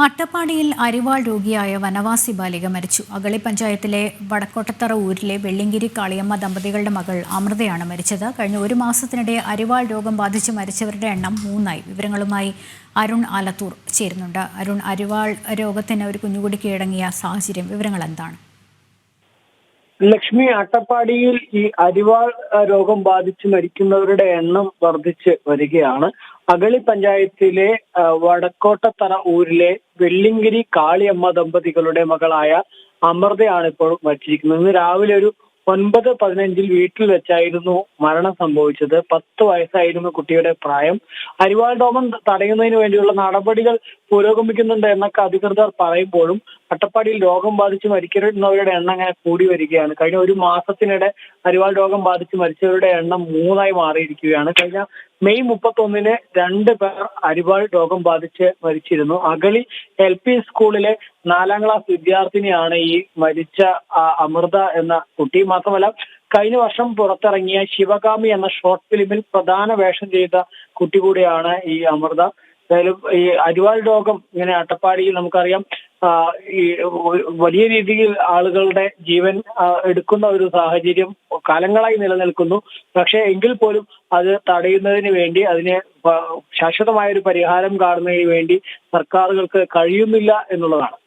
അട്ടപ്പാടിയിൽ അരിവാൾ രോഗിയായ വനവാസി ബാലിക മരിച്ചു. അഗളി പഞ്ചായത്തിലെ വടക്കോട്ടത്തറ ഊരിലെ വെള്ളിങ്കിരി കാളിയമ്മ ദമ്പതികളുടെ മകൾ അമൃതയാണ് മരിച്ചത്. കഴിഞ്ഞ ഒരു മാസത്തിനിടെ അരിവാൾ രോഗം ബാധിച്ച് മരിച്ചവരുടെ എണ്ണം 3ആയി. വിവരങ്ങളുമായി അരുൺ ആലത്തൂർ ചേരുന്നുണ്ട്. അരുൺ, അരിവാൾ രോഗത്തിന് ഒരു കുഞ്ഞുകൂടി കീഴടങ്ങിയ സാഹചര്യം, വിവരങ്ങൾ എന്താണ്? ലക്ഷ്മി, അട്ടപ്പാടിയിൽ ഈ അരിവാൾ രോഗം ബാധിച്ച് മരിക്കുന്നവരുടെ എണ്ണം വർദ്ധിച്ച് വരികയാണ്. അഗളി പഞ്ചായത്തിലെ വടക്കോട്ടത്തറ ഊരിലെ വെള്ളിങ്കിരി കാളിയമ്മ ദമ്പതികളുടെ മകളായ അമൃതയാണ് ഇപ്പോൾ മരിച്ചിരിക്കുന്നത്. ഇന്ന് രാവിലെ ഒരു 9:15 വീട്ടിൽ വെച്ചായിരുന്നു മരണം സംഭവിച്ചത്. 10 വയസ്സായിരുന്നു കുട്ടിയുടെ പ്രായം. അരിവാൾ രോഗം തടയുന്നതിന് വേണ്ടിയുള്ള നടപടികൾ പുരോഗമിക്കുന്നുണ്ട് എന്നൊക്കെ അധികൃതർ പറയുമ്പോഴും അട്ടപ്പാടിയിൽ രോഗം ബാധിച്ച് മരിക്കുന്നവരുടെ എണ്ണം അങ്ങനെ കൂടി വരികയാണ്. കഴിഞ്ഞ ഒരു മാസത്തിനിടെ അരിവാൾ രോഗം ബാധിച്ച് മരിച്ചവരുടെ എണ്ണം 3ആയി മാറിയിരിക്കുകയാണ്. കഴിഞ്ഞ മെയ് 31-ന് 2 പേർ അരിവാൾ രോഗം ബാധിച്ച് മരിച്ചിരുന്നു. അഗളി LP സ്കൂളിലെ 4ാം ക്ലാസ് വിദ്യാർത്ഥിനിയാണ് ഈ മരിച്ച അമൃത എന്ന കുട്ടി. മാത്രമല്ല, കഴിഞ്ഞ വർഷം പുറത്തിറങ്ങിയ ശിവകാമി എന്ന ഷോർട്ട് ഫിലിമിൽ പ്രധാന വേഷം ചെയ്ത കുട്ടി കൂടിയാണ് ഈ അമൃത. എന്തായാലും ഈ അരിവാൾ രോഗം ഇങ്ങനെ അട്ടപ്പാടിയിൽ നമുക്കറിയാം ഈ വലിയ രീതിയിൽ ആളുകളുടെ ജീവൻ എടുക്കുന്ന ഒരു സാഹചര്യം കാലങ്ങളായി നിലനിൽക്കുന്നു. പക്ഷേ എങ്കിൽ പോലും അത് തടയുന്നതിന് വേണ്ടി, അതിന് ശാശ്വതമായ ഒരു പരിഹാരം കാണുന്നതിന് വേണ്ടി സർക്കാരുകൾക്ക് കഴിയുന്നില്ല എന്നുള്ളതാണ്.